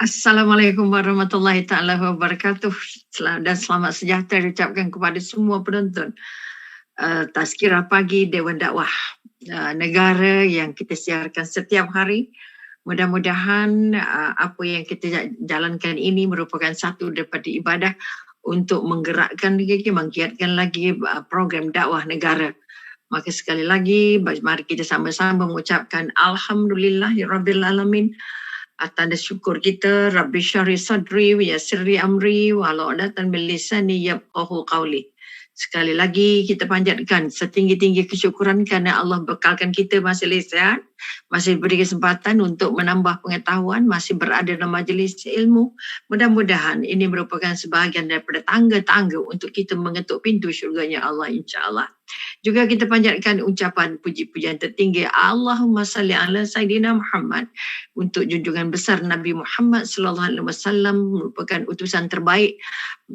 Assalamualaikum warahmatullahi taala wabarakatuh. Dan selamat sejahtera diucapkan kepada semua penonton Tazkirah Pagi Dewan Dakwah negara yang kita siarkan setiap hari. Mudah-mudahan apa yang kita jalankan ini merupakan satu daripada ibadah untuk menggerakkan lagi, menggiatkan lagi program dakwah negara. Maka sekali lagi mari kita sama-sama mengucapkan Alhamdulillahirabbil alamin. Tanda syukur kita, Rabbi syarih sadri wa yassirli amri wa la'udatan bil lisani yafqahu qawli. Sekali lagi kita panjatkan setinggi-tinggi kesyukuran kerana Allah bekalkan kita masih sihat, masih beri kesempatan untuk menambah pengetahuan, masih berada dalam majlis ilmu. Mudah-mudahan ini merupakan sebahagian daripada tangga-tangga untuk kita mengetuk pintu syurganya Allah, insya-Allah. Juga kita panjatkan ucapan puji-pujian tertinggi Allahumma salli ala Sayyidina Muhammad untuk junjungan besar Nabi Muhammad sallallahu alaihi wasallam, merupakan utusan terbaik,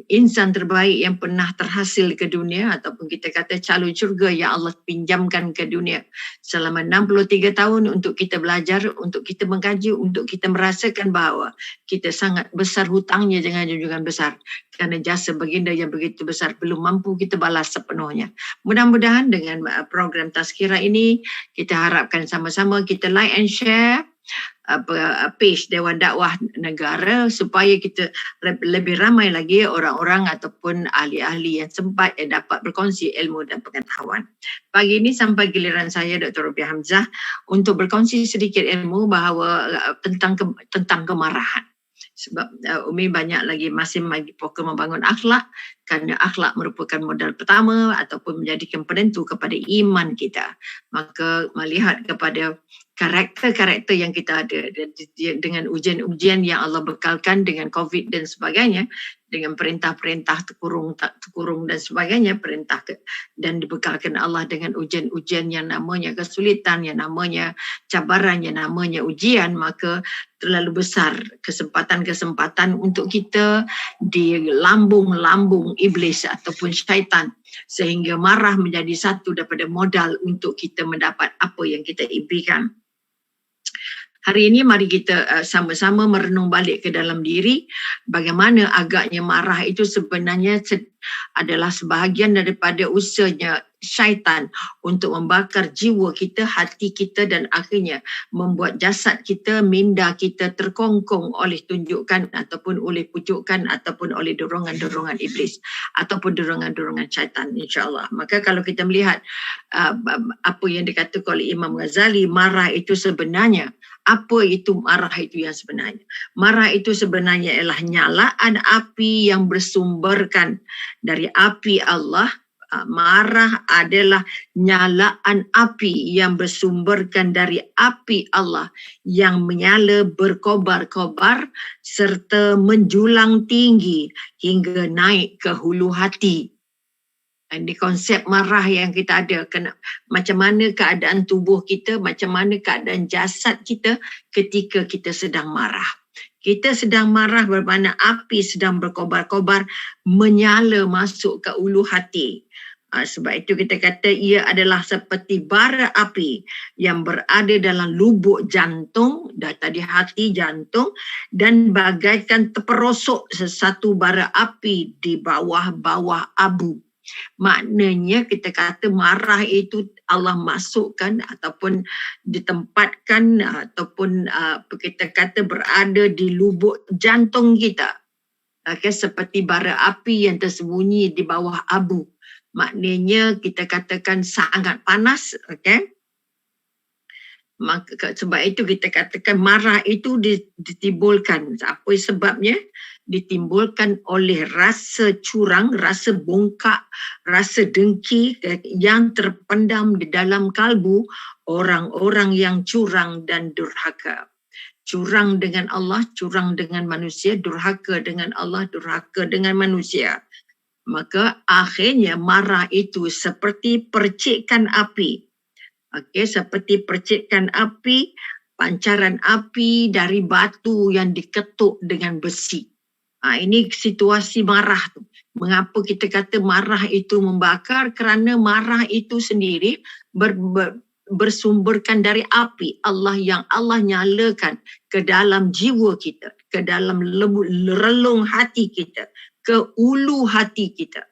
insan terbaik yang pernah terhasil ke dunia, ataupun kita kata calon syurga yang Allah pinjamkan ke dunia selama 63 tahun untuk kita belajar, untuk kita mengkaji, untuk kita merasakan bahawa kita sangat besar hutangnya dengan junjungan besar, kerana jasa baginda yang begitu besar belum mampu kita balas sepenuhnya. Mudah-mudahan dengan program Tazkirah ini kita harapkan sama-sama kita like and share page Dewan Dakwah Negara supaya kita lebih ramai lagi orang-orang ataupun ahli-ahli yang sempat dapat berkongsi ilmu dan pengetahuan. Pagi ini sampai giliran saya Dr. Rubiah Hamzah untuk berkongsi sedikit ilmu bahawa tentang kemarahan. Sebab Umi banyak lagi masih fokus membangun akhlak, kerana akhlak merupakan modal pertama ataupun menjadikan penentu kepada iman kita. Maka melihat kepada karakter-karakter yang kita ada dengan ujian-ujian yang Allah bekalkan dengan COVID dan sebagainya, dengan perintah-perintah terkurung, tak terkurung dan sebagainya, dan dibekalkan Allah dengan ujian-ujian yang namanya kesulitan, yang namanya cabaran, yang namanya ujian, maka terlalu besar kesempatan-kesempatan untuk kita di lambung-lambung iblis ataupun syaitan, sehingga marah menjadi satu daripada modal untuk kita mendapat apa yang kita impikan. Hari ini mari kita sama-sama merenung balik ke dalam diri bagaimana agaknya marah itu sebenarnya adalah sebahagian daripada usahanya syaitan untuk membakar jiwa kita, hati kita, dan akhirnya membuat jasad kita, minda kita terkongkong oleh tunjukkan ataupun oleh pujukan ataupun oleh dorongan-dorongan iblis ataupun dorongan-dorongan syaitan, insya-Allah. Maka kalau kita melihat apa yang dikatakan oleh Imam Ghazali, marah itu sebenarnya, apa itu marah itu yang sebenarnya? Marah itu sebenarnya ialah nyalaan api yang bersumberkan dari api Allah. Marah adalah nyalaan api yang bersumberkan dari api Allah yang menyala berkobar-kobar serta menjulang tinggi hingga naik ke hulu hati. Ini konsep marah yang kita ada. Macam mana keadaan tubuh kita, macam mana keadaan jasad kita ketika kita sedang marah. Kita sedang marah bermakna api sedang berkobar-kobar, menyala masuk ke ulu hati. Sebab itu kita kata ia adalah seperti bara api yang berada dalam lubuk jantung, tadi hati jantung, dan bagaikan terperosok sesuatu bara api di bawah-bawah abu. Maknanya kita kata marah itu Allah masukkan ataupun ditempatkan ataupun kita kata berada di lubuk jantung kita. Okay, seperti bara api yang tersembunyi di bawah abu. Maknanya kita katakan sangat panas, okay? Maka sebab itu kita katakan marah itu ditimbulkan. Apa sebabnya? Ditimbulkan oleh rasa curang, rasa bongkak, rasa dengki yang terpendam di dalam kalbu orang-orang yang curang dan durhaka. Curang dengan Allah, curang dengan manusia, durhaka dengan Allah, durhaka dengan manusia. Maka akhirnya marah itu seperti percikan api. Okey, seperti percikan api, pancaran api dari batu yang diketuk dengan besi. Ini situasi marah tu. Mengapa kita kata marah itu membakar? Kerana marah itu sendiri bersumberkan dari api. Allah yang Allah nyalakan ke dalam jiwa kita, ke dalam relung hati kita, ke ulu hati kita.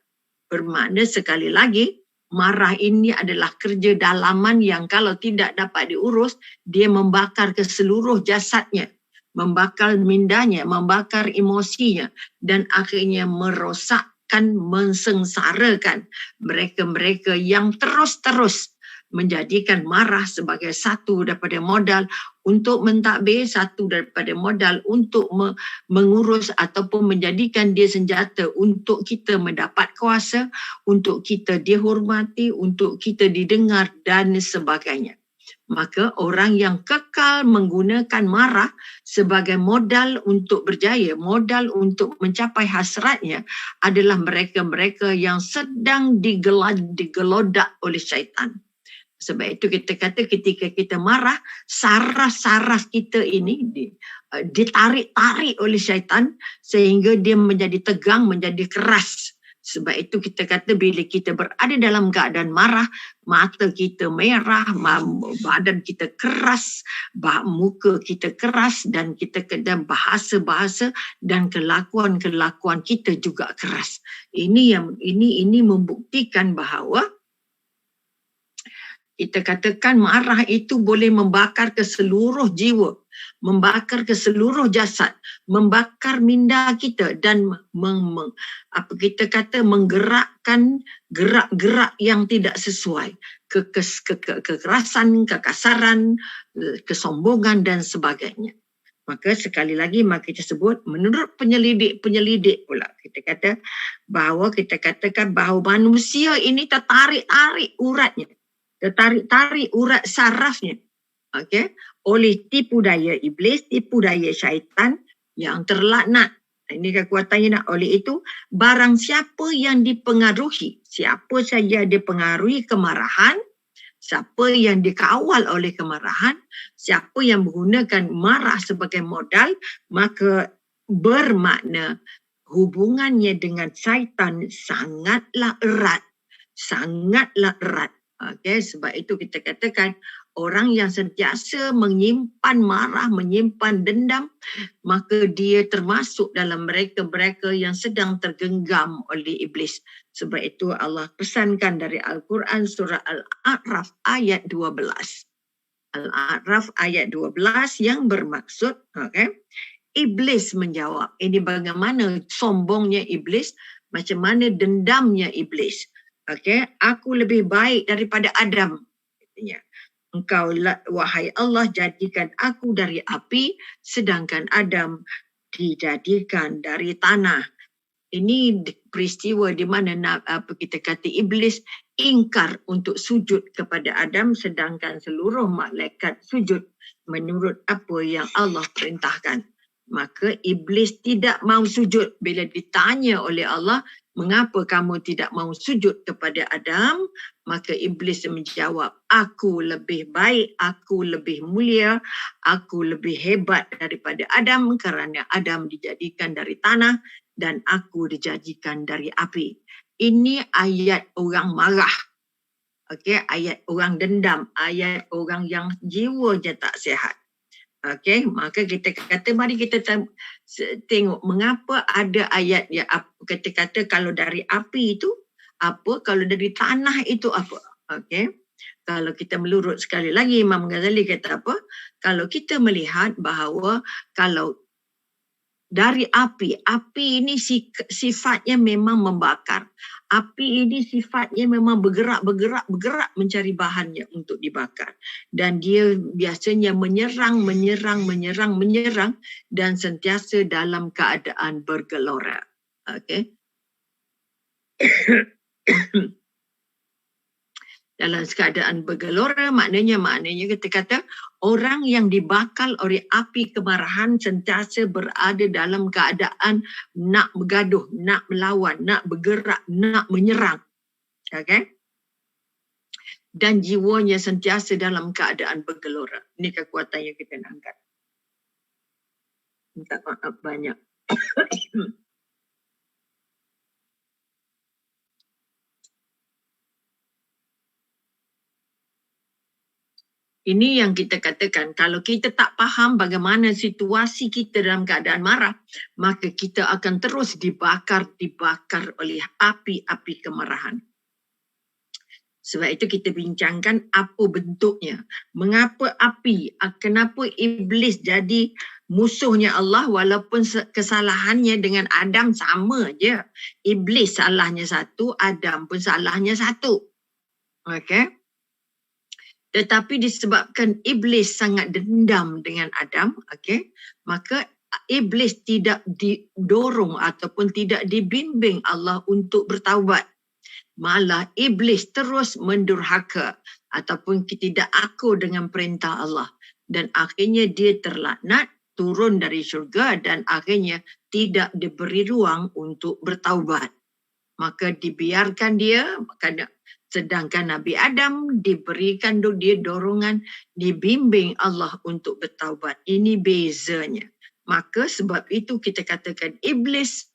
Bermakna sekali lagi, marah ini adalah kerja dalaman yang kalau tidak dapat diurus, dia membakar ke seluruh jasadnya, membakar mindanya, membakar emosinya, dan akhirnya merosakkan, mensengsarakan mereka-mereka yang terus-terus menjadikan marah sebagai satu daripada modal untuk mentadbir, satu daripada modal untuk mengurus ataupun menjadikan dia senjata untuk kita mendapat kuasa, untuk kita dihormati, untuk kita didengar dan sebagainya. Maka orang yang kekal menggunakan marah sebagai modal untuk berjaya, modal untuk mencapai hasratnya adalah mereka-mereka yang sedang digelodak oleh syaitan. Sebab itu kita kata ketika kita marah, saraf-saraf kita ini ditarik-tarik oleh syaitan sehingga dia menjadi tegang, menjadi keras. Sebab itu kita kata bila kita berada dalam keadaan marah, mata kita merah, badan kita keras, muka kita keras, dan kita kena bahasa-bahasa dan kelakuan-kelakuan kita juga keras. Ini membuktikan bahawa kita katakan marah itu boleh membakar ke seluruh jiwa, membakar ke seluruh jasad, membakar minda kita dan kita kata menggerakkan gerak-gerak yang tidak sesuai, kekerasan, kekasaran, kesombongan dan sebagainya. Maka sekali lagi maka kita sebut menurut penyelidik pula kita kata bahawa kita katakan bahawa manusia ini tertarik-tarik uratnya, tertarik-tarik urat sarafnya, oleh tipu daya iblis, tipu daya syaitan yang terlaknat. Ini kekuatannya nak. Oleh itu, barang siapa yang dipengaruhi, siapa saja dipengaruhi kemarahan, siapa yang dikawal oleh kemarahan, siapa yang menggunakan marah sebagai modal, maka bermakna hubungannya dengan syaitan sangatlah erat, sangatlah erat. Sebab itu kita katakan orang yang sentiasa menyimpan marah, menyimpan dendam, maka dia termasuk dalam mereka-mereka yang sedang tergenggam oleh iblis. Sebab itu Allah pesankan dari Al-Quran surah Al-A'raf ayat 12. Al-A'raf ayat 12 yang bermaksud, iblis menjawab. Ini bagaimana sombongnya iblis, macam mana dendamnya iblis. Aku lebih baik daripada Adam. Engkau, wahai Allah, jadikan aku dari api, sedangkan Adam dijadikan dari tanah. Ini peristiwa di mana kita kata iblis ingkar untuk sujud kepada Adam, sedangkan seluruh malaikat sujud menurut apa yang Allah perintahkan. Maka iblis tidak mau sujud. Bila ditanya oleh Allah, mengapa kamu tidak mau sujud kepada Adam? Maka iblis menjawab, aku lebih baik, aku lebih mulia, aku lebih hebat daripada Adam kerana Adam dijadikan dari tanah dan aku dijadikan dari api. Ini ayat orang marah. Ayat orang dendam, ayat orang yang jiwanya tak sihat. Maka kita kata mari kita tengok mengapa ada ayat yang kita kata kalau dari api itu apa, kalau dari tanah itu apa. Kalau kita melurut sekali lagi, Imam Ghazali kata apa? Kalau kita melihat bahawa kalau dari api ini sifatnya memang membakar. Api ini sifatnya memang bergerak mencari bahannya untuk dibakar. Dan dia biasanya menyerang dan sentiasa dalam keadaan bergelora. Dalam keadaan bergelora maknanya kita kata orang yang dibakar oleh api kemarahan sentiasa berada dalam keadaan nak bergaduh, nak melawan, nak bergerak, nak menyerang. Dan jiwanya sentiasa dalam keadaan bergelora. Ini kekuatan yang kita nak angkat. Minta maaf banyak. Ini yang kita katakan, kalau kita tak faham bagaimana situasi kita dalam keadaan marah, maka kita akan terus dibakar oleh api-api kemarahan. Sebab itu kita bincangkan apa bentuknya. Mengapa api, kenapa iblis jadi musuhnya Allah walaupun kesalahannya dengan Adam sama je. Iblis salahnya satu, Adam pun salahnya satu. Okey. Tetapi disebabkan iblis sangat dendam dengan Adam, okey, maka iblis tidak didorong ataupun tidak dibimbing Allah untuk bertaubat. Malah iblis terus mendurhaka ataupun tidak akur dengan perintah Allah. Dan akhirnya dia terlaknat, turun dari syurga dan akhirnya tidak diberi ruang untuk bertaubat. Maka dibiarkan dia, sedangkan Nabi Adam diberikan dia dorongan, dibimbing Allah untuk bertaubat. Ini bezanya. Maka sebab itu kita katakan iblis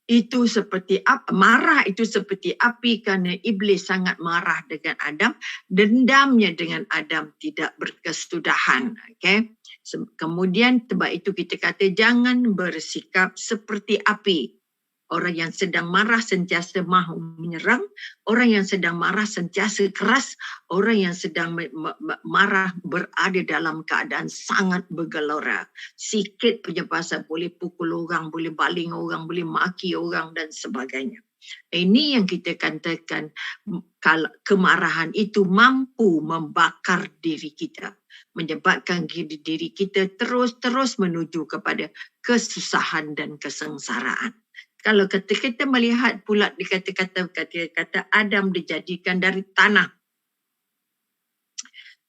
itu seperti marah itu seperti api kerana iblis sangat marah dengan Adam, dendamnya dengan Adam tidak berkesudahan. Okay? Kemudian sebab itu kita kata jangan bersikap seperti api. Orang yang sedang marah sentiasa mahu menyerang, orang yang sedang marah sentiasa keras, orang yang sedang marah berada dalam keadaan sangat bergelora. Sikit punya pasal boleh pukul orang, boleh baling orang, boleh maki orang dan sebagainya. Ini yang kita katakan kalau kemarahan itu mampu membakar diri kita, menyebabkan diri kita terus menuju kepada kesusahan dan kesengsaraan. Kalau kita melihat pula kata Adam dijadikan dari tanah.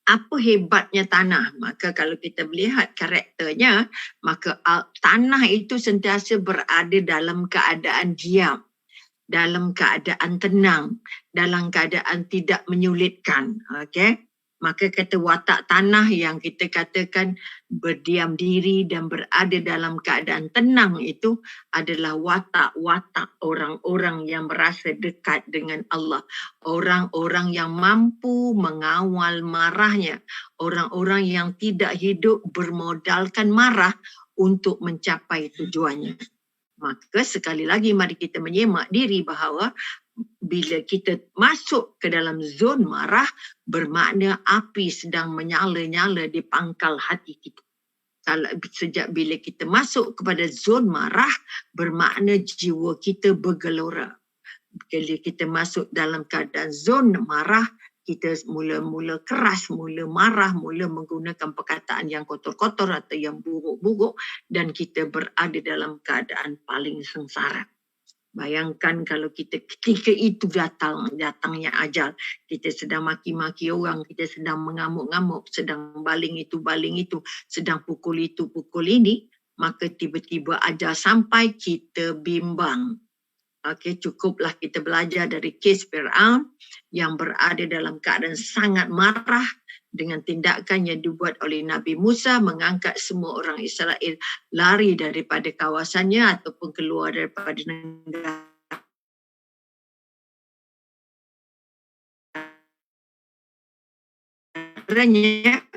Apa hebatnya tanah? Maka kalau kita melihat karakternya, maka tanah itu sentiasa berada dalam keadaan diam, dalam keadaan tenang, dalam keadaan tidak menyulitkan. Okay? Maka kata watak tanah yang kita katakan berdiam diri dan berada dalam keadaan tenang itu adalah watak-watak orang-orang yang merasa dekat dengan Allah. Orang-orang yang mampu mengawal marahnya. Orang-orang yang tidak hidup bermodalkan marah untuk mencapai tujuannya. Maka sekali lagi mari kita menyemak diri bahawa bila kita masuk ke dalam zon marah, bermakna api sedang menyala-nyala di pangkal hati kita. Kalau sejak bila kita masuk kepada zon marah, bermakna jiwa kita bergelora. Bila kita masuk dalam keadaan zon marah, kita mula-mula keras, mula marah, mula menggunakan perkataan yang kotor-kotor atau yang buruk-buruk dan kita berada dalam keadaan paling sengsara. Bayangkan kalau kita ketika itu datangnya ajal, kita sedang maki-maki orang, kita sedang mengamuk-ngamuk, sedang baling itu, sedang pukul itu, pukul ini, maka tiba-tiba ajal sampai kita bimbang. Okey, cukuplah kita belajar dari kes Fir'aun yang berada dalam keadaan sangat marah dengan tindakan yang dibuat oleh Nabi Musa mengangkat semua orang Israel lari daripada kawasannya ataupun keluar daripada negaranya.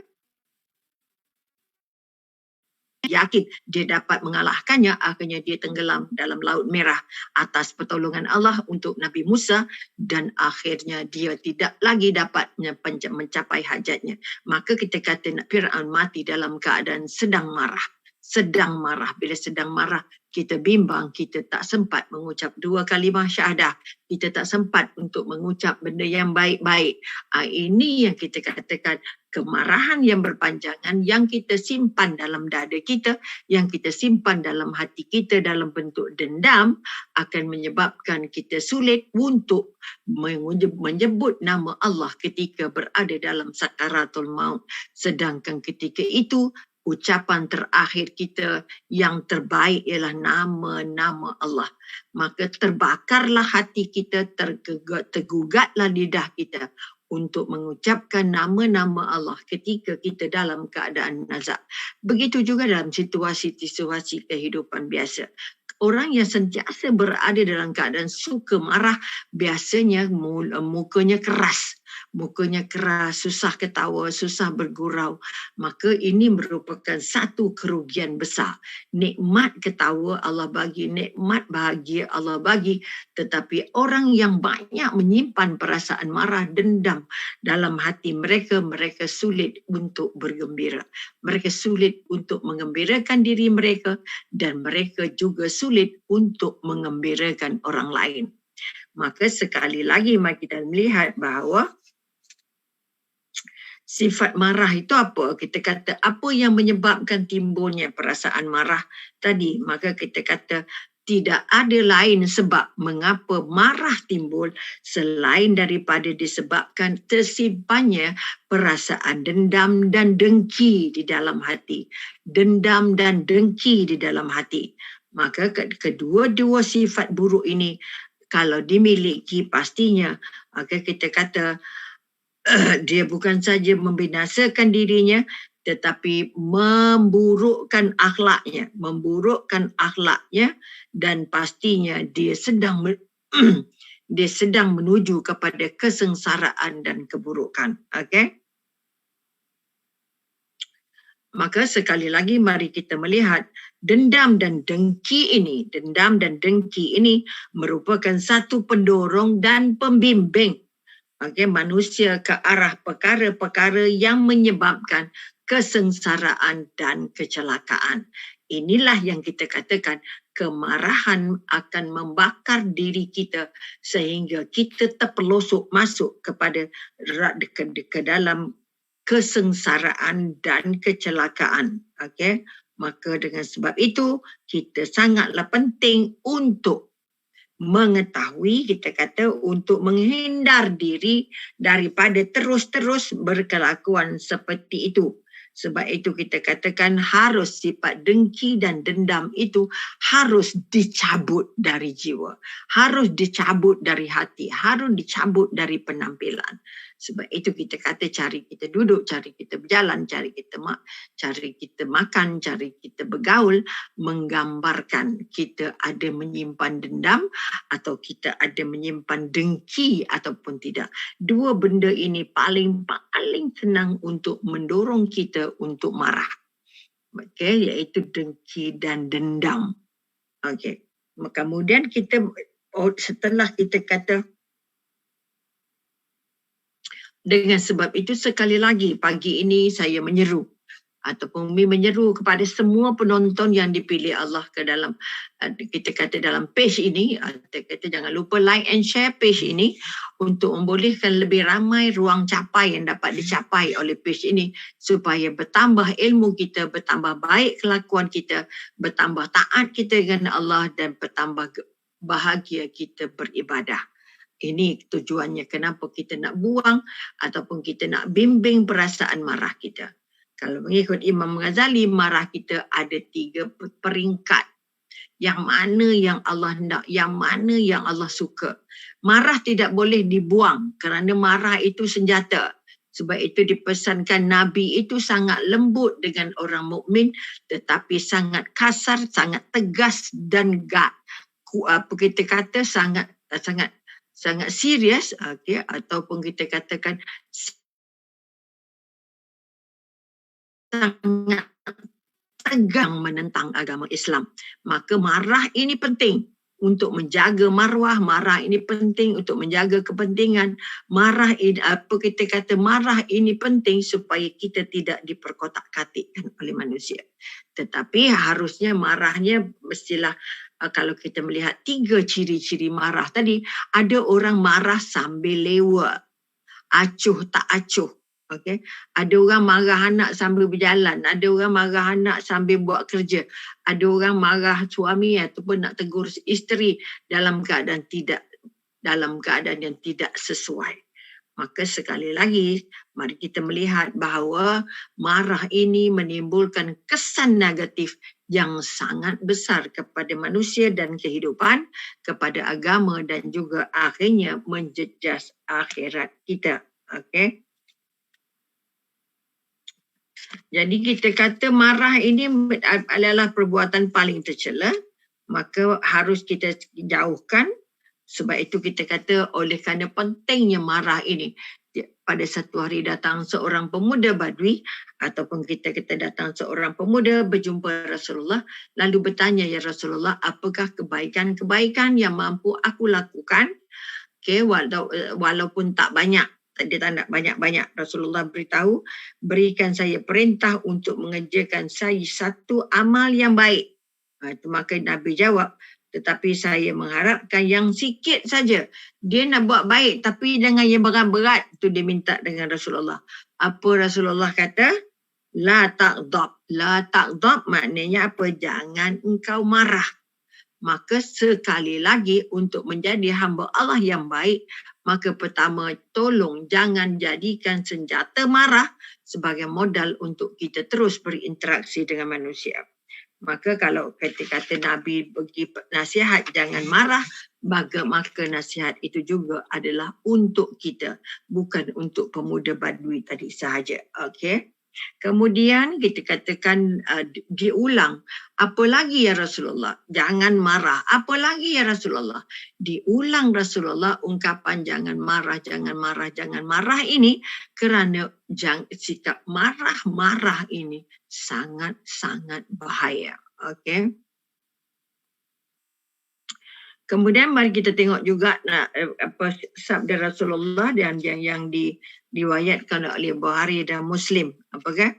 Yakin dia dapat mengalahkannya, akhirnya dia tenggelam dalam Laut Merah atas pertolongan Allah untuk Nabi Musa dan akhirnya dia tidak lagi dapat mencapai hajatnya. Maka kita kata Fir'aun mati dalam keadaan sedang marah. Sedang marah. Bila sedang marah, kita bimbang, kita tak sempat mengucap 2 kalimah syahadah. Kita tak sempat untuk mengucap benda yang baik-baik. Ini yang kita katakan kemarahan yang berpanjangan yang kita simpan dalam dada kita, yang kita simpan dalam hati kita dalam bentuk dendam akan menyebabkan kita sulit untuk menyebut nama Allah ketika berada dalam sakaratul maut. Sedangkan ketika itu ucapan terakhir kita yang terbaik ialah nama-nama Allah. Maka terbakarlah hati kita, tergugatlah lidah kita untuk mengucapkan nama-nama Allah ketika kita dalam keadaan nazak. Begitu juga dalam situasi-situasi kehidupan biasa. Orang yang sentiasa berada dalam keadaan suka marah biasanya mukanya keras. mukanya keras, susah ketawa, susah bergurau, maka ini merupakan satu kerugian besar. Nikmat ketawa Allah bagi, nikmat bahagia Allah bagi, tetapi orang yang banyak menyimpan perasaan marah, dendam dalam hati mereka, mereka sulit untuk bergembira. Mereka sulit untuk mengembirakan diri mereka dan mereka juga sulit untuk mengembirakan orang lain. Maka sekali lagi mari kita melihat bahawa sifat marah itu apa? Kita kata apa yang menyebabkan timbulnya perasaan marah tadi. Maka kita kata tidak ada lain sebab mengapa marah timbul selain daripada disebabkan tersimpannya perasaan dendam dan dengki di dalam hati. Dendam dan dengki di dalam hati. Maka kedua-dua sifat buruk ini kalau dimiliki pastinya, maka kita kata dia bukan saja membinasakan dirinya tetapi memburukkan akhlaknya dan pastinya dia sedang dia sedang menuju kepada kesengsaraan dan keburukan. Okey? Maka sekali lagi mari kita melihat dendam dan dengki ini merupakan satu pendorong dan pembimbing manusia ke arah perkara-perkara yang menyebabkan kesengsaraan dan kecelakaan. Inilah yang kita katakan kemarahan akan membakar diri kita sehingga kita terpelosok masuk kepada ke dalam kesengsaraan dan kecelakaan. Okey, maka dengan sebab itu kita sangatlah penting untuk mengetahui, kita kata untuk menghindar diri daripada terus-terus berkelakuan seperti itu. Sebab itu kita katakan harus sifat dengki dan dendam itu harus dicabut dari jiwa. Harus dicabut dari hati. Harus dicabut dari penampilan. Sebab itu kita kata cari kita duduk, cari kita berjalan, cari kita makan, cari kita bergaul, menggambarkan kita ada menyimpan dendam atau kita ada menyimpan dengki ataupun tidak. Dua benda ini paling senang untuk mendorong kita untuk marah. Okey, iaitu dengki dan dendam. Okey. Kemudian kita setelah kita kata dengan sebab itu sekali lagi pagi ini saya menyeru ataupun menyeru kepada semua penonton yang dipilih Allah ke dalam kita kata dalam page ini, kita jangan lupa like and share page ini untuk membolehkan lebih ramai ruang capai yang dapat dicapai oleh page ini supaya bertambah ilmu kita, bertambah baik kelakuan kita, bertambah taat kita dengan Allah dan bertambah bahagia kita beribadah. Ini tujuannya kenapa kita nak buang ataupun kita nak bimbing perasaan marah kita. Kalau mengikut Imam Ghazali, marah kita ada 3 peringkat. Yang mana yang Allah nak, yang mana yang Allah suka. Marah tidak boleh dibuang kerana marah itu senjata. Sebab itu dipesankan Nabi itu sangat lembut dengan orang mukmin tetapi sangat kasar, sangat tegas dan kita kata sangat serius, ataupun kita katakan sangat tegang menentang agama Islam. Maka marah ini penting untuk menjaga maruah, marah ini penting untuk menjaga kepentingan. Marah ini marah ini penting supaya kita tidak diperkotak-katikkan oleh manusia. Tetapi harusnya marahnya mestilah kalau kita melihat 3 ciri-ciri marah tadi, ada orang marah sambil lewa, acuh tak acuh. Okay? Ada orang marah anak sambil berjalan, ada orang marah anak sambil buat kerja, ada orang marah suami ataupun nak tegur isteri dalam keadaan yang tidak sesuai. Maka sekali lagi, mari kita melihat bahawa marah ini menimbulkan kesan negatif yang sangat besar kepada manusia dan kehidupan, kepada agama dan juga akhirnya menjejas akhirat kita. Okey. Jadi kita kata marah ini adalah perbuatan paling tercela, maka harus kita jauhkan. Sebab itu kita kata oleh kerana pentingnya marah ini, pada satu hari datang seorang pemuda Badui ataupun kita datang seorang pemuda berjumpa Rasulullah lalu bertanya, ya Rasulullah, apakah kebaikan-kebaikan yang mampu aku lakukan? Okay, walaupun tak banyak, dia tak nak banyak-banyak. Rasulullah beritahu, berikan saya perintah untuk mengerjakan saya satu amal yang baik. Itu maka Nabi jawab, tetapi saya mengharapkan yang sikit saja. Dia nak buat baik tapi dengan yang berat-berat. Itu dia minta dengan Rasulullah. Apa Rasulullah kata? La taghdab. La taghdab maknanya apa? Jangan engkau marah. Maka sekali lagi untuk menjadi hamba Allah yang baik, maka pertama tolong jangan jadikan senjata marah sebagai modal untuk kita terus berinteraksi dengan manusia. Maka kalau kata Nabi bagi nasihat jangan marah, maka nasihat itu juga adalah untuk kita, bukan untuk pemuda Badui tadi sahaja. Okey. Kemudian kita katakan diulang, apa lagi ya Rasulullah? Jangan marah. Apa lagi ya Rasulullah? Diulang Rasulullah ungkapan jangan marah, jangan marah, jangan marah ini kerana sikap marah-marah ini sangat-sangat bahaya. Okey. Kemudian mari kita tengok juga sabda Rasulullah dan yang diriwayatkan oleh Bukhari dan Muslim. Apakah?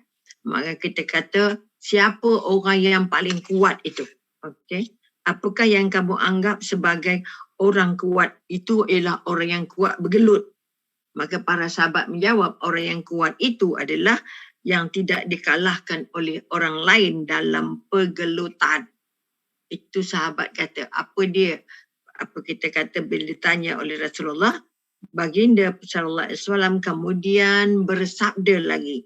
Maka kita kata siapa orang yang paling kuat itu? Okey. Apakah yang kamu anggap sebagai orang kuat? Itu ialah orang yang kuat bergelut. Maka para sahabat menjawab, orang yang kuat itu adalah yang tidak dikalahkan oleh orang lain dalam pergelutan. Itu sahabat kata, apa dia? Apa kita kata bila ditanya oleh Rasulullah, baginda sallallahu alaihi wasallam kemudian bersabda lagi,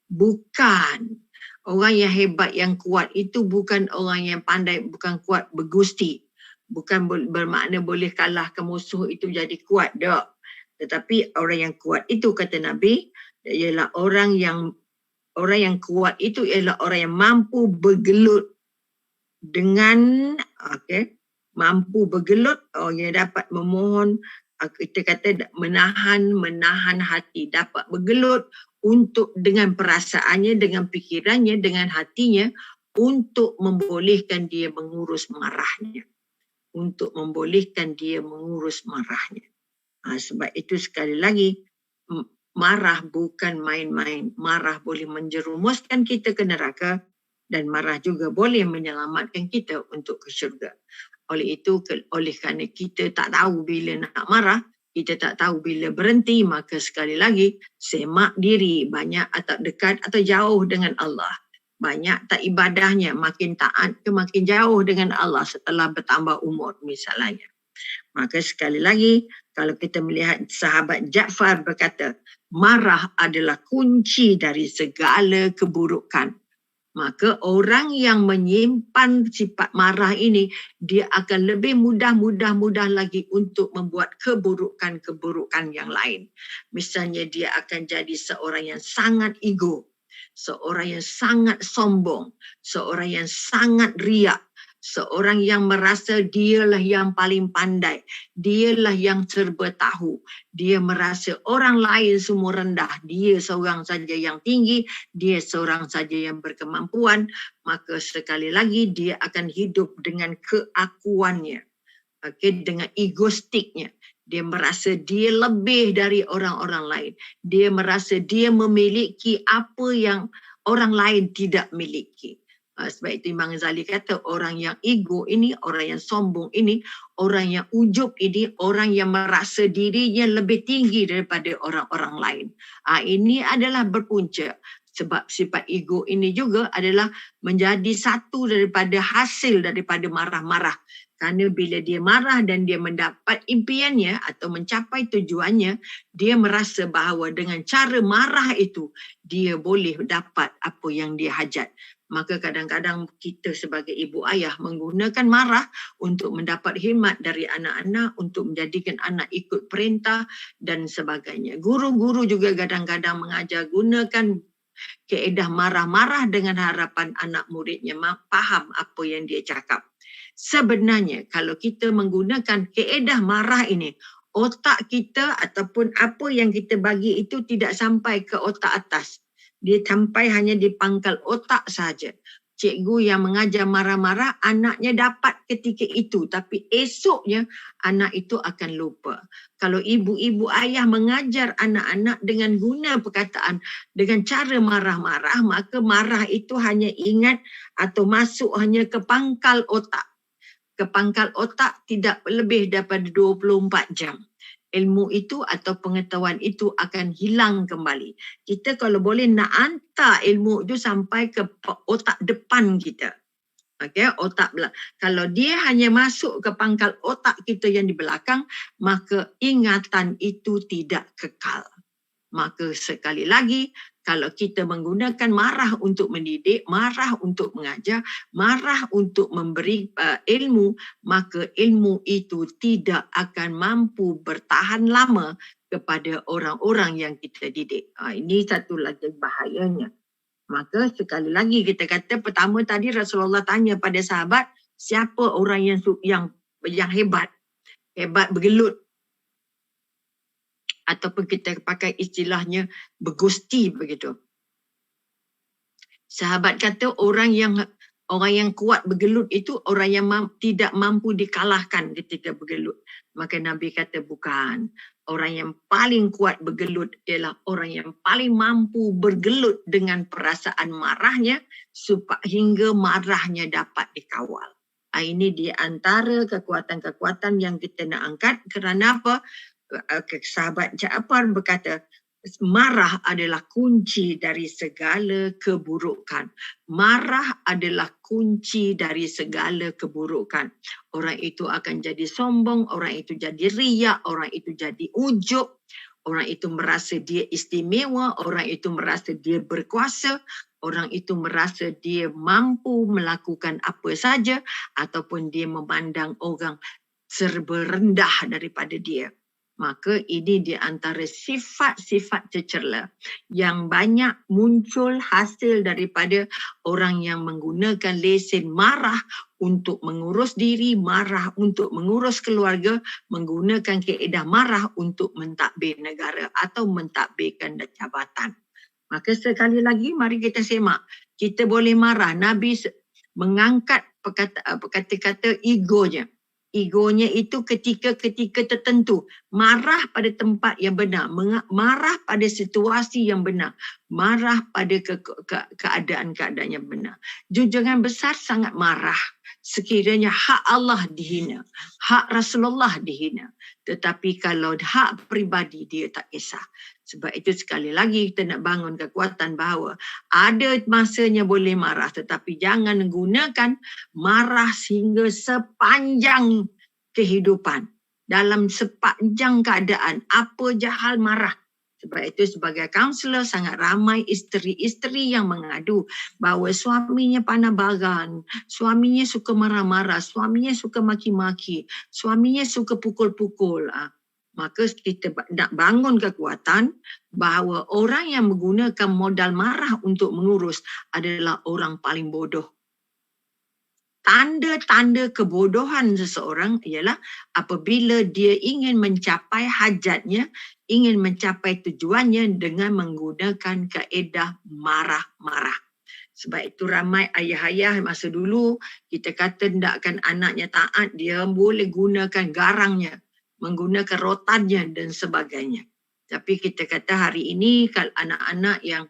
bukan orang yang hebat yang kuat itu bukan orang yang pandai, bukan kuat bergusti, bukan bermakna boleh kalahkan musuh itu jadi kuat, tak. Tetapi orang yang kuat itu kata Nabi ialah orang yang kuat itu ialah orang yang mampu bergelut dengan mampu bergelut, yang dapat memohon, kita kata menahan hati, dapat bergelut untuk dengan perasaannya, dengan fikirannya, dengan hatinya untuk membolehkan dia mengurus marahnya. Untuk membolehkan dia mengurus marahnya. Sebab itu sekali lagi, marah bukan main-main. Marah boleh menjerumuskan kita ke neraka dan marah juga boleh menyelamatkan kita untuk ke syurga. Oleh itu, oleh kerana kita tak tahu bila nak marah, kita tak tahu bila berhenti, maka sekali lagi, semak diri banyak atau dekat atau jauh dengan Allah. Banyak tak ibadahnya, makin taat ke makin jauh dengan Allah setelah bertambah umur misalnya. Maka sekali lagi, kalau kita melihat sahabat Ja'far berkata, marah adalah kunci dari segala keburukan. Maka orang yang menyimpan sifat marah ini, dia akan lebih mudah lagi untuk membuat keburukan-keburukan yang lain. Misalnya dia akan jadi seorang yang sangat ego, seorang yang sangat sombong, seorang yang sangat riak, seorang yang merasa dialah yang paling pandai, dialah yang serba tahu, dia merasa orang lain semua rendah, dia seorang saja yang tinggi, dia seorang saja yang berkemampuan, maka sekali lagi dia akan hidup dengan keakuannya, dengan egoistiknya. Dia merasa dia lebih dari orang-orang lain, dia merasa dia memiliki apa yang orang lain tidak miliki. Sebab itu Imam Ghazali kata orang yang ego ini, orang yang sombong ini, orang yang ujub ini, orang yang merasa dirinya lebih tinggi daripada orang-orang lain. Ini adalah berpunca sebab sifat ego ini juga adalah menjadi satu daripada hasil daripada marah-marah. Kerana bila dia marah dan dia mendapat impiannya atau mencapai tujuannya, dia merasa bahawa dengan cara marah itu, dia boleh dapat apa yang dia hajat. Maka kadang-kadang kita sebagai ibu ayah menggunakan marah untuk mendapat khidmat dari anak-anak, untuk menjadikan anak ikut perintah dan sebagainya. Guru-guru juga kadang-kadang mengajar gunakan kaedah marah-marah dengan harapan anak muridnya faham apa yang dia cakap. Sebenarnya kalau kita menggunakan kaedah marah ini, otak kita ataupun apa yang kita bagi itu tidak sampai ke otak atas. Dia sampai hanya di pangkal otak saja. Cikgu yang mengajar marah-marah, anaknya dapat ketika itu. Tapi esoknya, anak itu akan lupa. Kalau ibu-ibu ayah mengajar anak-anak dengan guna perkataan, dengan cara marah-marah, maka marah itu hanya ingat atau masuk hanya ke pangkal otak. Ke pangkal otak tidak lebih daripada 24 jam. Ilmu itu atau pengetahuan itu akan hilang kembali. Kita kalau boleh nak hantar ilmu itu sampai ke otak depan kita. Okay, otak belakang. Kalau dia hanya masuk ke pangkal otak kita yang di belakang, maka ingatan itu tidak kekal. Maka sekali lagi, kalau kita menggunakan marah untuk mendidik, marah untuk mengajar, marah untuk memberi ilmu, maka ilmu itu tidak akan mampu bertahan lama kepada orang-orang yang kita didik. Ini satu lagi bahayanya. Maka sekali lagi kita kata, pertama tadi Rasulullah tanya pada sahabat, siapa orang yang hebat? Hebat bergelut. Ataupun kita pakai istilahnya bergusti begitu. Sahabat kata orang yang kuat bergelut itu orang yang tidak mampu dikalahkan ketika bergelut. Maka Nabi kata bukan. Orang yang paling kuat bergelut ialah orang yang paling mampu bergelut dengan perasaan marahnya hingga marahnya dapat dikawal. Ini di antara kekuatan-kekuatan yang kita nak angkat. Kerana apa? Sahabat Ja'far berkata, marah adalah kunci dari segala keburukan. Marah adalah kunci dari segala keburukan. Orang itu akan jadi sombong, orang itu jadi riak, orang itu jadi ujub, orang itu merasa dia istimewa, orang itu merasa dia berkuasa, orang itu merasa dia mampu melakukan apa saja, ataupun dia memandang orang serba rendah daripada dia. Maka ini di antara sifat-sifat cecerla yang banyak muncul hasil daripada orang yang menggunakan lesen marah untuk mengurus diri, marah untuk mengurus keluarga, menggunakan kaedah marah untuk mentadbir negara atau mentadbirkan jabatan. Maka sekali lagi mari kita semak. Kita boleh marah. Nabi mengangkat kata-kata egonya. Egonya itu ketika tertentu. Marah pada tempat yang benar. Marah pada situasi yang benar. Marah pada keadaan-keadaan yang benar. Junjungan besar sangat marah. Sekiranya hak Allah dihina. Hak Rasulullah dihina. Tetapi kalau hak peribadi dia tak kisah. Sebab itu sekali lagi kita nak bangun kekuatan bahawa ada masanya boleh marah. Tetapi jangan gunakan marah sehingga sepanjang kehidupan. Dalam sepanjang keadaan. Apa je hal marah. Sebab itu sebagai kaunselor sangat ramai isteri-isteri yang mengadu bahawa suaminya pandai bagan, suaminya suka marah-marah, suaminya suka maki-maki, suaminya suka pukul-pukul. Maka kita nak bangun kekuatan bahawa orang yang menggunakan modal marah untuk mengurus adalah orang paling bodoh. Tanda-tanda kebodohan seseorang ialah apabila dia ingin mencapai hajatnya, ingin mencapai tujuannya dengan menggunakan kaedah marah-marah. Sebab itu ramai ayah-ayah masa dulu kita kata hendakkan anaknya taat, dia boleh gunakan garangnya, menggunakan rotannya dan sebagainya. Tapi kita kata hari ini kalau anak-anak yang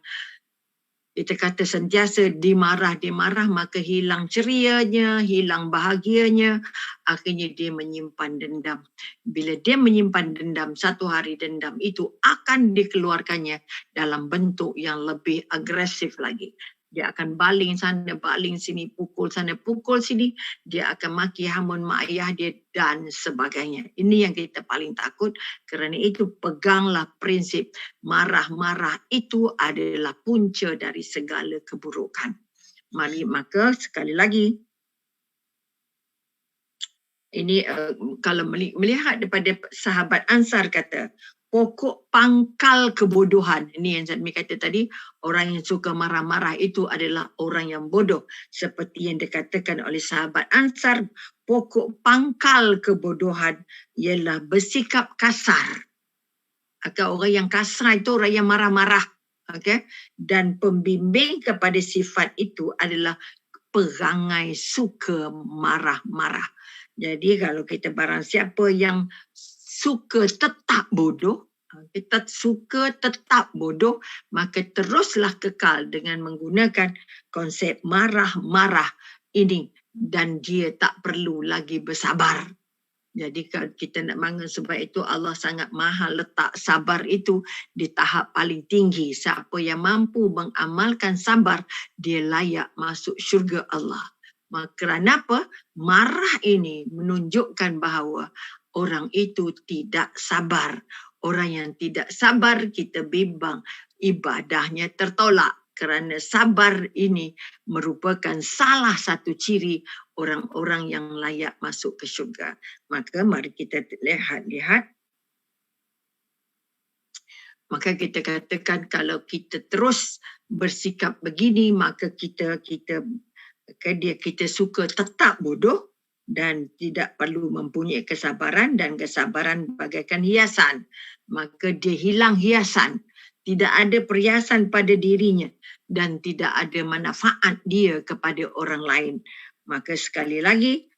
kita kata sentiasa dimarah, maka hilang cerianya, hilang bahagianya, akhirnya dia menyimpan dendam. Bila dia menyimpan dendam, satu hari dendam itu akan dikeluarkannya dalam bentuk yang lebih agresif lagi. Dia akan baling sana, baling sini, pukul sana, pukul sini. Dia akan maki hamun mak ayah dia dan sebagainya. Ini yang kita paling takut. Kerana itu peganglah prinsip marah-marah itu adalah punca dari segala keburukan. Mari maka sekali lagi. Ini kalau melihat daripada sahabat Ansar kata, pokok pangkal kebodohan. Ini yang saya kata tadi, orang yang suka marah-marah itu adalah orang yang bodoh. Seperti yang dikatakan oleh sahabat Ansar, pokok pangkal kebodohan ialah bersikap kasar. Orang yang kasar itu orang yang marah-marah. Okay? Dan pembimbing kepada sifat itu adalah perangai suka marah-marah. Jadi kalau kita barang siapa yang suka tetap bodoh, kita suka tetap bodoh, maka teruslah kekal dengan menggunakan konsep marah-marah ini dan dia tak perlu lagi bersabar. Jadi kalau kita nak bangun sebab itu Allah sangat mahal letak sabar itu di tahap paling tinggi. Siapa yang mampu mengamalkan sabar, dia layak masuk syurga Allah. Kerana apa? Marah ini menunjukkan bahawa orang itu tidak sabar. Orang yang tidak sabar, kita bimbang ibadahnya tertolak. Kerana sabar ini merupakan salah satu ciri orang-orang yang layak masuk ke syurga. Maka mari kita lihat. Maka kita katakan kalau kita terus bersikap begini, maka kita suka tetap bodoh dan tidak perlu mempunyai kesabaran, dan kesabaran bagaikan hiasan. Maka dia hilang hiasan. Tidak ada perhiasan pada dirinya dan tidak ada manfaat dia kepada orang lain. Maka sekali lagi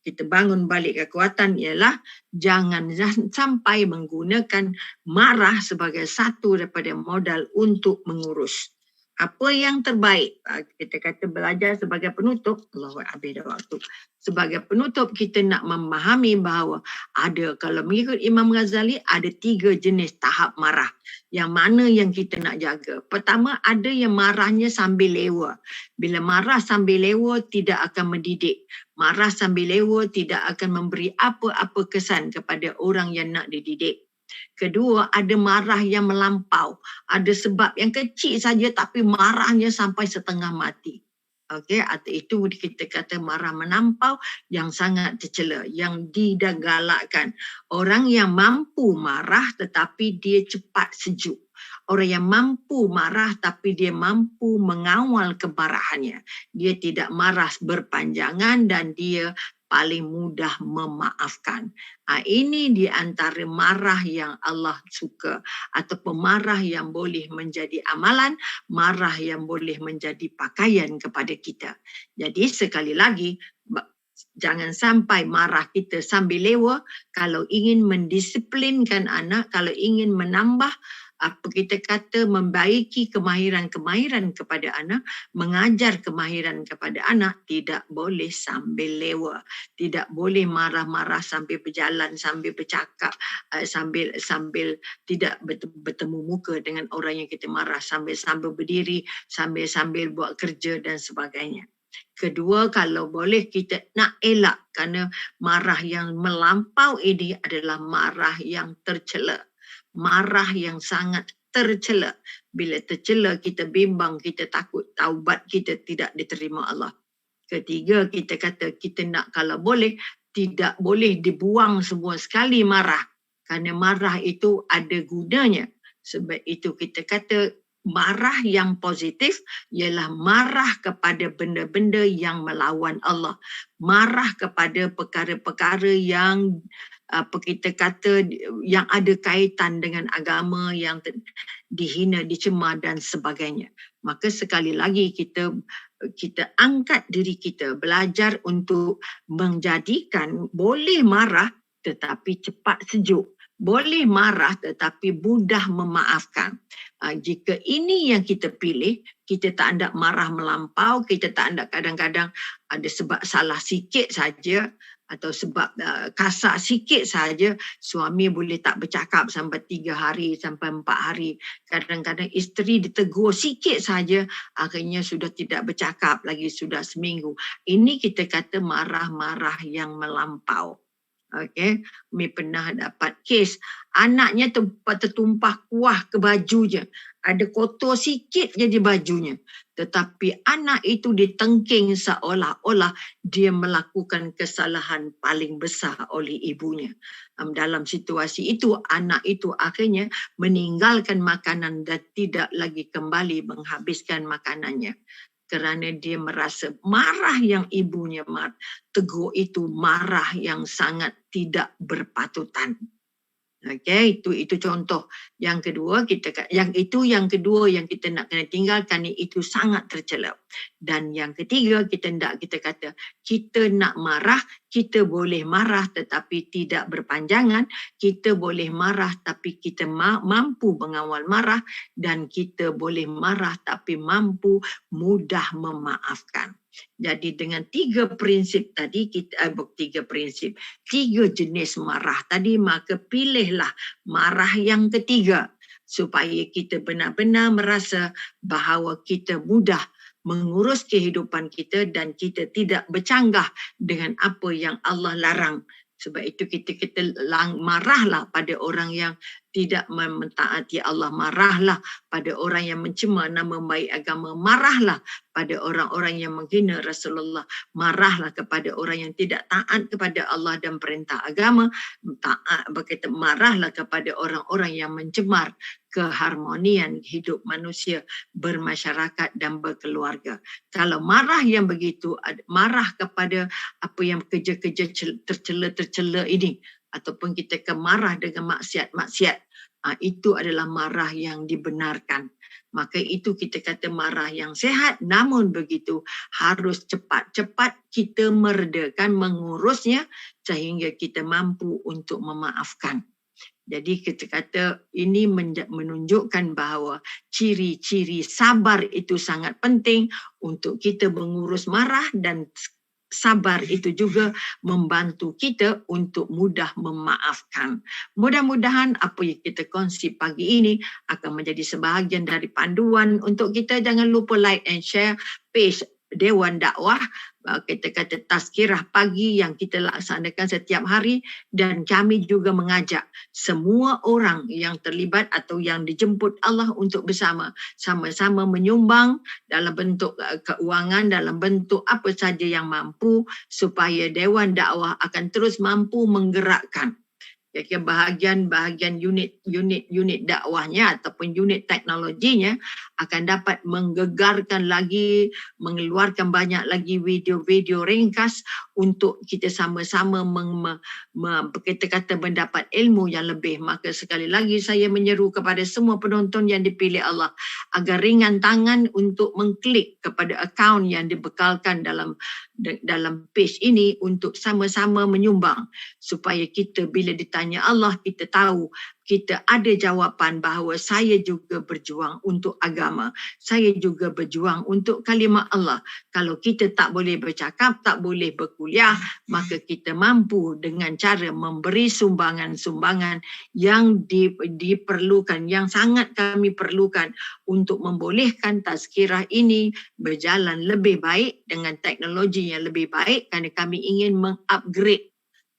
kita bangun balik kekuatan ialah jangan sampai menggunakan marah sebagai satu daripada modal untuk mengurus. Apa yang terbaik? Kita kata belajar sebagai penutup. Allah habis dah waktu. Sebagai penutup kita nak memahami bahawa ada, kalau mengikut Imam Ghazali, ada 3 jenis tahap marah. Yang mana yang kita nak jaga? Pertama, ada yang marahnya sambil lewa. Bila marah sambil lewa tidak akan mendidik. Marah sambil lewa tidak akan memberi apa-apa kesan kepada orang yang nak dididik. Kedua, ada marah yang melampau. Ada sebab yang kecil saja tapi marahnya sampai setengah mati. Okey, atau itu kita kata marah melampau yang sangat tercela, yang digalakkan. Orang yang mampu marah tetapi dia cepat sejuk. Orang yang mampu marah tapi dia mampu mengawal kemarahannya. Dia tidak marah berpanjangan dan dia paling mudah memaafkan. Ini di antara marah yang Allah suka, atau pemarah yang boleh menjadi amalan, marah yang boleh menjadi pakaian kepada kita. Jadi sekali lagi, jangan sampai marah kita sambil lewa. Kalau ingin mendisiplinkan anak, kalau ingin menambah kita kata membaiki kemahiran-kemahiran kepada anak, mengajar kemahiran kepada anak, tidak boleh sambil lewa. Tidak boleh marah-marah sambil berjalan, sambil bercakap, sambil tidak bertemu muka dengan orang yang kita marah, sambil berdiri, sambil buat kerja dan sebagainya. Kedua, kalau boleh kita nak elak, kerana marah yang melampau ini adalah marah yang tercela. Marah yang sangat tercela. Bila tercela, kita bimbang, kita takut taubat kita tidak diterima Allah. Ketiga, kita kata kita nak, kalau boleh, tidak boleh dibuang semua sekali marah. Kerana marah itu ada gunanya. Sebab itu kita kata marah yang positif ialah marah kepada benda-benda yang melawan Allah. Marah kepada perkara-perkara yang kita kata yang ada kaitan dengan agama, yang dihina, dicemar dan sebagainya. Maka sekali lagi kita angkat diri kita, belajar untuk menjadikan boleh marah tetapi cepat sejuk. Boleh marah tetapi mudah memaafkan. Jika ini yang kita pilih, kita tak ada marah melampau, kita tak ada kadang-kadang ada sebab salah sikit saja, atau sebab kasar sikit saja, suami boleh tak bercakap sampai 3 hari, sampai 4 hari. Kadang-kadang isteri ditegur sikit saja, akhirnya sudah tidak bercakap lagi, sudah seminggu. Ini kita kata marah-marah yang melampau. Okey, Mi pernah dapat kes anaknya tertumpah kuah ke bajunya. Ada kotor sikit je di bajunya. Tetapi anak itu ditengking seolah-olah dia melakukan kesalahan paling besar oleh ibunya. Dalam situasi itu, anak itu akhirnya meninggalkan makanan dan tidak lagi kembali menghabiskan makanannya. kerana dia merasa marah yang ibunya tegur itu marah yang sangat tidak berpatutan. Okey, itu contoh. Yang kedua yang kedua yang kita nak kena tinggalkan ni, itu sangat tercela. Dan yang ketiga kita kata kita nak marah, kita boleh marah tetapi tidak berpanjangan, kita boleh marah tapi kita mampu mengawal marah, dan kita boleh marah tapi mampu mudah memaafkan. Jadi dengan tiga prinsip tadi tiga jenis marah tadi, maka pilihlah marah yang ketiga supaya kita benar-benar merasa bahawa kita mudah mengurus kehidupan kita dan kita tidak bercanggah dengan apa yang Allah larang. Sebab itu kita marahlah pada orang yang tidak mentaati Allah, marahlah pada orang yang mencemar nama baik agama, marahlah pada orang-orang yang menghina Rasulullah, marahlah kepada orang yang tidak taat kepada Allah dan perintah agama, marahlah kepada orang-orang yang mencemar keharmonian hidup manusia bermasyarakat dan berkeluarga. Kalau marah yang begitu, marah kepada apa yang kerja-kerja tercela ini, ataupun kita marah dengan maksiat-maksiat, itu adalah marah yang dibenarkan. Maka itu kita kata marah yang sehat. Namun begitu harus cepat-cepat kita meredakan, mengurusnya sehingga kita mampu untuk memaafkan. Jadi kita kata ini menunjukkan bahawa ciri-ciri sabar itu sangat penting untuk kita mengurus marah, dan sabar itu juga membantu kita untuk mudah memaafkan. Mudah-mudahan apa yang kita kongsi pagi ini akan menjadi sebahagian dari panduan untuk kita. Jangan lupa like and share page Dewan Dakwah, kita kata tazkirah pagi yang kita laksanakan setiap hari, dan kami juga mengajak semua orang yang terlibat atau yang dijemput Allah untuk sama-sama menyumbang dalam bentuk keuangan, dalam bentuk apa saja yang mampu, supaya Dewan Dakwah akan terus mampu menggerakkan bahagian unit dakwahnya ataupun unit teknologinya akan dapat menggegarkan lagi, mengeluarkan banyak lagi video-video ringkas untuk kita sama-sama kita kata mendapat ilmu yang lebih. Maka sekali lagi saya menyeru kepada semua penonton yang dipilih Allah agar ringan tangan untuk mengklik kepada akaun yang dibekalkan dalam page ini untuk sama-sama menyumbang, supaya kita bila ditanya Allah, kita tahu kita ada jawapan bahawa saya juga berjuang untuk agama, saya juga berjuang untuk kalimah Allah. Kalau kita tak boleh bercakap, tak boleh berkuliah, maka kita mampu dengan cara memberi sumbangan-sumbangan yang diperlukan, yang sangat kami perlukan untuk membolehkan tazkirah ini berjalan lebih baik dengan teknologi yang lebih baik, kerana kami ingin mengupgrade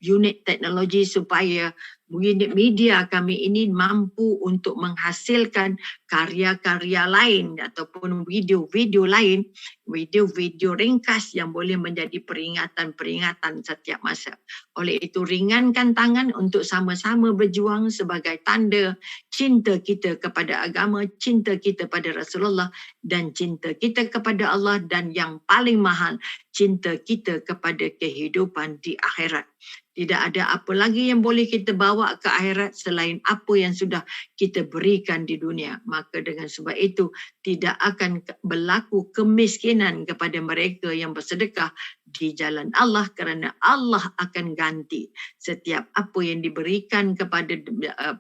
unit teknologi supaya unit media kami ini mampu untuk menghasilkan karya-karya lain ataupun video-video lain, video-video ringkas yang boleh menjadi peringatan-peringatan setiap masa. Oleh itu ringankan tangan untuk sama-sama berjuang sebagai tanda cinta kita kepada agama, cinta kita pada Rasulullah, dan cinta kita kepada Allah, dan yang paling mahal, cinta kita kepada kehidupan di akhirat. Tidak ada apa lagi yang boleh kita bawa ke akhirat selain apa yang sudah kita berikan di dunia. Maka dengan sebab itu tidak akan berlaku kemiskinan kepada mereka yang bersedekah di jalan Allah, kerana Allah akan ganti setiap apa yang diberikan kepada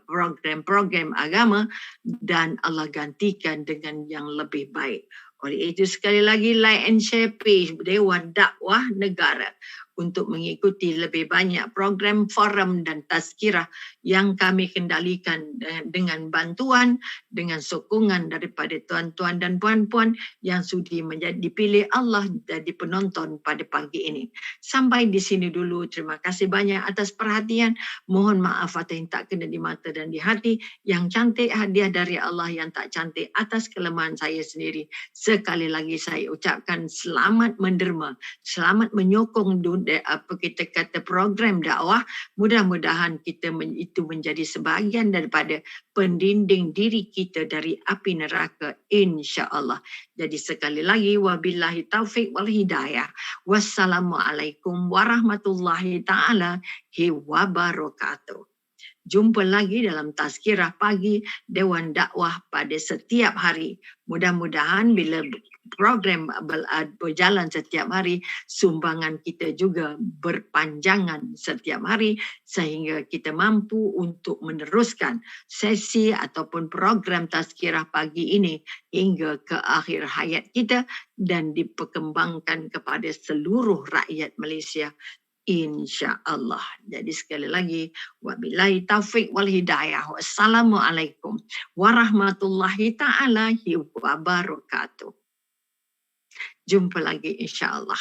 program-program agama, dan Allah gantikan dengan yang lebih baik. Oleh itu sekali lagi like and share page Dewan Dakwah Negara untuk mengikuti lebih banyak program, forum dan tazkirah yang kami kendalikan dengan bantuan, dengan sokongan daripada tuan-tuan dan puan-puan yang sudi dipilih Allah jadi penonton pada pagi ini. Sampai di sini dulu. Terima kasih banyak atas perhatian. Mohon maaf atas yang tak kena di mata dan di hati. Yang cantik hadiah dari Allah, yang tak cantik atas kelemahan saya sendiri. Sekali lagi saya ucapkan selamat menderma, selamat menyokong apa kita kata program dakwah, mudah-mudahan itu menjadi sebahagian daripada pendinding diri kita dari api neraka, insya-Allah. Jadi sekali lagi, wabillahi taufik wal hidayah. Wassalamualaikum warahmatullahi taala wabarakatuh. Jumpa lagi dalam Tazkirah Pagi Dewan Dakwah pada setiap hari. Mudah-mudahan bila program berjalan setiap hari, sumbangan kita juga berpanjangan setiap hari sehingga kita mampu untuk meneruskan sesi ataupun program Tazkirah Pagi ini hingga ke akhir hayat kita dan diperkembangkan kepada seluruh rakyat Malaysia, insya-Allah. Jadi sekali lagi, wabillahi taufik wal hidayah. Wassalamualaikum warahmatullahi taala wabarakatuh. Jumpa lagi insya-Allah.